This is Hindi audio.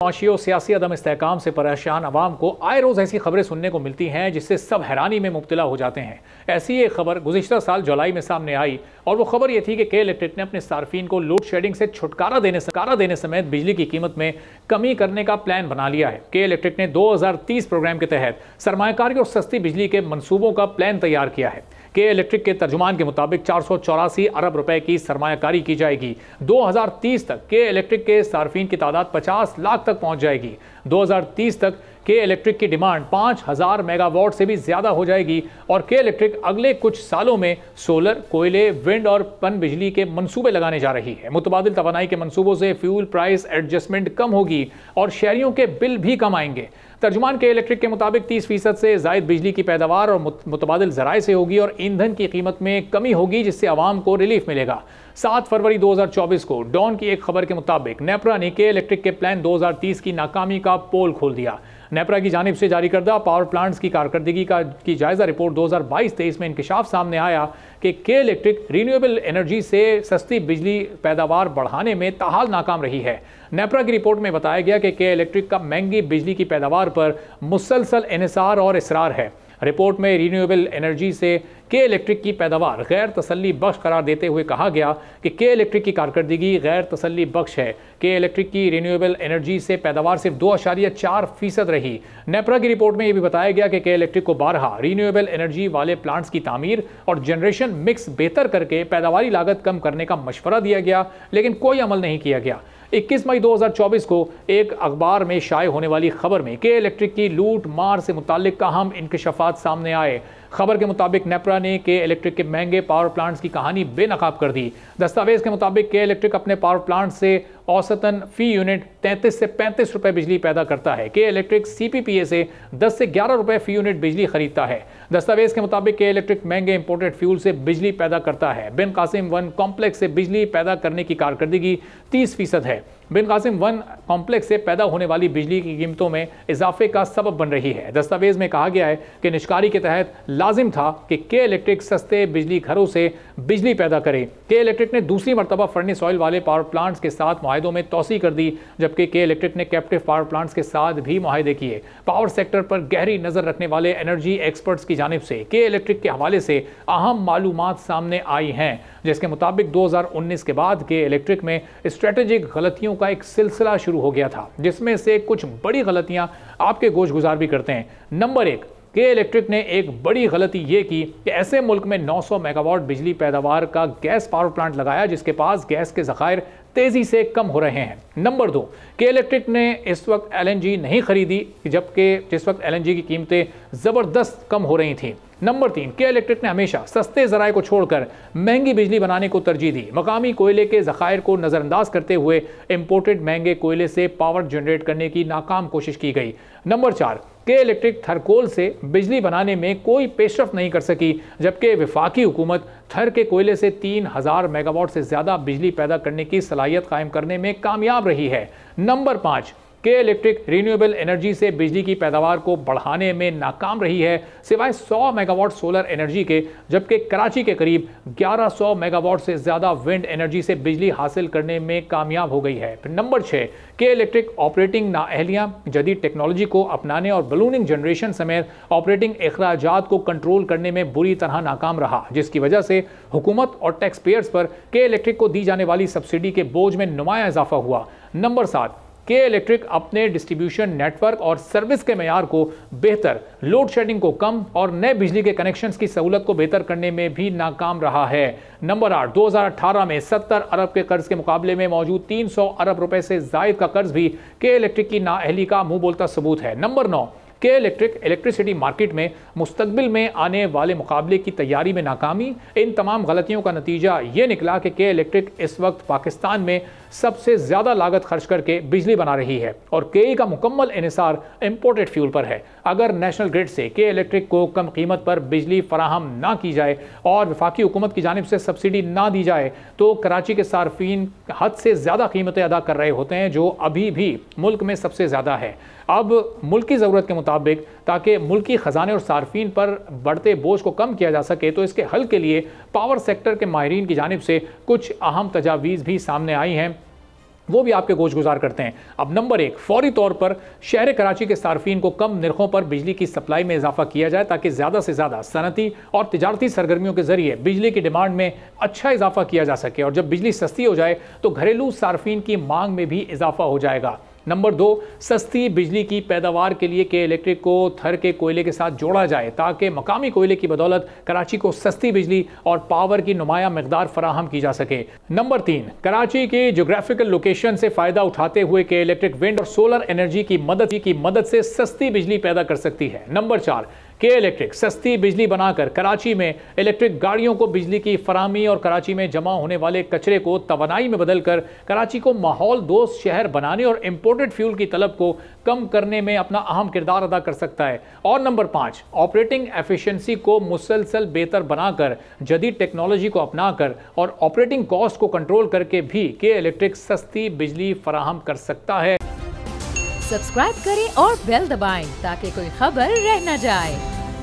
माशी और सियासी अदम इस्तेहकाम से परेशान अवाम को आए रोज़ ऐसी खबरें सुनने को मिलती हैं जिससे सब हैरानी में मुब्तला हो जाते हैं। ऐसी एक खबर गुज़िश्ता साल जुलाई में सामने आई और वो खबर ये थी कि के इलेक्ट्रिक ने अपने सार्फिन को लोड शेडिंग से छुटकारा देने समेत बिजली की कीमत में कमी करने का प्लान बना लिया है। के इलेक्ट्रिक ने 2030 प्रोग्राम के तहत सरमायाकारी और सस्ती बिजली के मनसूबों का प्लान तैयार किया है। के इलेक्ट्रिक के तर्जुमान के मुताबिक 484 अरब रुपए की सरमायाकारी की जाएगी। 2030 तक के इलेक्ट्रिक के सार्फिन की तादाद 50 लाख तक पहुंच जाएगी। 2030 तक के इलेक्ट्रिक की डिमांड 5000 मेगावाट से भी ज्यादा हो जाएगी और के इलेक्ट्रिक अगले कुछ सालों में सोलर, कोयले, विंड और पन बिजली के मंसूबे लगाने जा रही है। मुतबादिल तवानाई के मंसूबों से फ्यूल प्राइस एडजस्टमेंट कम होगी और शहरियों के बिल भी कम आएंगे। तर्जुमान के इलेक्ट्रिक के मुताबिक 30% से जायद बिजली की पैदावार और मुतबादिल ज़राए से होगी और ईंधन की कीमत में कमी होगी, जिससे आवाम को रिलीफ मिलेगा। 7 फरवरी 2024 को डॉन की एक खबर के मुताबिक नेपरा ने के इलेक्ट्रिक के प्लान 2030 की नाकामी का पोल खोल दिया। नेपरा की जानिब से जारी करदा पावर प्लांट्स की कारकर्दगी की जायजा रिपोर्ट 2022-23 में इंकशाफ सामने आया कि के इलेक्ट्रिक रीन्यूएबल एनर्जी से सस्ती बिजली पैदावार बढ़ाने में ताहाल नाकाम रही है। नेपरा की रिपोर्ट में बताया गया कि के इलेक्ट्रिक का महंगी बिजली की पैदावार पर मुसलसल इन्हिसार और इसरार है। रिपोर्ट में रीन्यूएबल एनर्जी से के इलेक्ट्रिक की पैदावार गैर तसल्ली बख्श करार देते हुए कहा गया कि के इलेक्ट्रिक की कारकर्दगी गैर तसल्ली बख्श है। के इलेक्ट्रिक की रीन्यूएबल एनर्जी से पैदावार सिर्फ 2.4% रही। नेपरा की रिपोर्ट में यह भी बताया गया कि के इलेक्ट्रिक को बारहा रीन्यूएबल एनर्जी वाले प्लांट्स की तामीर और जनरेशन मिक्स बेहतर करके पैदावारी लागत कम करने का मशवरा दिया गया, लेकिन कोई अमल नहीं किया गया। 21 मई 2024 को एक अखबार में शाये होने वाली खबर में के इलेक्ट्रिक की लूट मार से मुताल्लिक अहम इंकशाफात सामने आए। खबर के मुताबिक नेपरा ने के इलेक्ट्रिक के महंगे पावर प्लांट्स की कहानी बेनकाब कर दी। दस्तावेज के मुताबिक के इलेक्ट्रिक अपने पावर प्लांट से औसतन फी यूनिट 33 से 35 रुपए बिजली पैदा करता है। के इलेक्ट्रिक सीपीपीए से 10 से 11 रुपए फी यूनिट बिजली खरीदता है। दस्तावेज के मुताबिक के इलेक्ट्रिक महंगे इंपोर्टेड फ्यूल से बिजली पैदा करता है। बिन कासिम 1 कॉम्प्लेक्स से बिजली पैदा करने की कारकर्दगी 30% है। बिन कासिम 1 कॉम्प्लेक्स से पैदा होने वाली बिजली की कीमतों में इजाफे का सबब बन रही है। दस्तावेज में कहा गया है कि निष्कारी के तहत लाजिम था कि के इलेक्ट्रिक सस्ते बिजली घरों से बिजली पैदा करे। के इलेक्ट्रिक ने दूसरी मरतबा फर्नेस ऑयल वाले पावर प्लांट्स के साथ मुआहदों में तोसी कर दी, जबकि के इलेक्ट्रिक ने कैप्टिव पावर प्लांट्स के साथ भी मुआहदे किए। पावर सेक्टर पर गहरी नजर रखने वाले एनर्जी एक्सपर्ट्स की जानिब से के इलेक्ट्रिक के हवाले से अहम मालूमात सामने आई हैं, जिसके मुताबिक 2019 के बाद के इलेक्ट्रिक में स्ट्रेटेजिक गलतियों का एक सिलसिला शुरू हो गया था, जिसमें से कुछ बड़ी गलतियां आपके गोश गुजार भी करते हैं। नंबर 1, के इलेक्ट्रिक ने एक बड़ी गलती ये की कि ऐसे मुल्क में 900 मेगावाट बिजली पैदावार का गैस पावर प्लांट लगाया जिसके पास गैस के ज़खायर तेजी से कम हो रहे हैं। नंबर 2, के इलेक्ट्रिक ने इस वक्त एलएनजी नहीं खरीदी, जबकि जिस वक्त एलएनजी की कीमतें ज़बरदस्त कम हो रही थीं। नंबर 3, के इलेक्ट्रिक ने हमेशा सस्ते ज़राए को छोड़कर महंगी बिजली बनाने को तरजीह दी। मकामी कोयले के ज़खायर को नज़रअंदाज करते हुए इंपोर्टेड महंगे कोयले से पावर जनरेट करने की नाकाम कोशिश की गई। नंबर 4, के इलेक्ट्रिक थरकोल से बिजली बनाने में कोई पेशरफ नहीं कर सकी, जबकि वफाकी हुकूमत थर के कोयले से 3000 मेगावाट से ज़्यादा बिजली पैदा करने की सलाहियत कायम करने में कामयाब रही है। नंबर 5, के इलेक्ट्रिक रीन्यूएबल एनर्जी से बिजली की पैदावार को बढ़ाने में नाकाम रही है, सिवाय 100 मेगावाट सोलर एनर्जी के, जबकि कराची के करीब 1100 मेगावाट से ज़्यादा विंड एनर्जी से बिजली हासिल करने में कामयाब हो गई है। नंबर 6, के इलेक्ट्रिक ऑपरेटिंग नाअहलियाँ, जदीद टेक्नोलॉजी को अपनाने और बलूनिंग जनरेशन समेत ऑपरेटिंग अखराजात को कंट्रोल करने में बुरी तरह नाकाम रहा, जिसकी वजह से हुकूमत और टैक्स पेयर्स पर के इलेक्ट्रिक को दी जाने वाली सब्सिडी के बोझ में नुमाया इजाफा हुआ। नंबर 7, के इलेक्ट्रिक अपने डिस्ट्रीब्यूशन नेटवर्क और सर्विस के मेयार को बेहतर, लोड शेडिंग को कम और नए बिजली के कनेक्शंस की सहूलत को बेहतर करने में भी नाकाम रहा है। नंबर 8, 2018 में 70 अरब के कर्ज के मुकाबले में मौजूद 300 अरब रुपए से जायद का कर्ज भी के इलेक्ट्रिक की नाअहली का मुंह बोलता सबूत है। नंबर 9, के इलेक्ट्रिक इलेक्ट्रिसिटी मार्केट में मुस्तकबिल में आने वाले मुकाबले की तैयारी में नाकामी। इन तमाम गलतियों का नतीजा ये निकला कि के इलेक्ट्रिक इस वक्त पाकिस्तान में सबसे ज़्यादा लागत खर्च करके बिजली बना रही है और के का मुकम्मल इन्हिसार इंपोर्टेड फ्यूल पर है। अगर नेशनल ग्रिड से के इलेक्ट्रिक को कम कीमत पर बिजली फराहम ना की जाए और वफाकी हुकूमत की जानिब से सब्सिडी ना दी जाए तो कराची के सार्फिन हद से ज़्यादा कीमतें अदा कर रहे होते हैं, जो अभी भी मुल्क में सबसे ज़्यादा है। अब मुल्क की ज़रूरत के मुताबिक ताकि मुल्की ख़जाने और सार्फिन पर बढ़ते बोझ को कम किया जा सके, तो इसके हल के लिए पावर सेक्टर के माहिरीन की जानिब से कुछ अहम तजावीज़ भी सामने आई हैं। वो भी आपके गोश गुजार करते हैं। अब नंबर 1, फौरी तौर पर शहर कराची के सार्फिन को कम निर्खों पर बिजली की सप्लाई में इजाफा किया जाए ताकि ज़्यादा से ज़्यादा सनती और तिजारती सरगर्मियों के जरिए बिजली की डिमांड में अच्छा इजाफा किया जा सके, और जब बिजली सस्ती हो जाए तो घरेलू सार्फिन की मांग में भी इजाफा हो जाएगा। नंबर 2, सस्ती बिजली की पैदावार के लिए के इलेक्ट्रिक को थर के कोयले के साथ जोड़ा जाए ताकि मकामी कोयले की बदौलत कराची को सस्ती बिजली और पावर की नुमाया मकदार फराहम की जा सके। नंबर 3, कराची के जोग्राफिकल लोकेशन से फायदा उठाते हुए के इलेक्ट्रिक विंड और सोलर एनर्जी की मदद से सस्ती बिजली पैदा कर सकती है। नंबर 4, के इलेक्ट्रिक सस्ती बिजली बनाकर कराची में इलेक्ट्रिक गाड़ियों को बिजली की फराहमी और कराची में जमा होने वाले कचरे को तवानाई में बदलकर कराची को माहौल दोस्त शहर बनाने और इंपोर्टेड फ्यूल की तलब को कम करने में अपना अहम किरदार अदा कर सकता है। और नंबर 5, ऑपरेटिंग एफिशिएंसी को मुसलसल बेहतर बनाकर जदीद टेक्नोलॉजी को अपनाकर और ऑपरेटिंग कॉस्ट को कंट्रोल करके भी के इलेक्ट्रिक सस्ती बिजली फराहम कर सकता है। सब्सक्राइब करें और बेल दबाएं ताकि कोई खबर रह न जाए।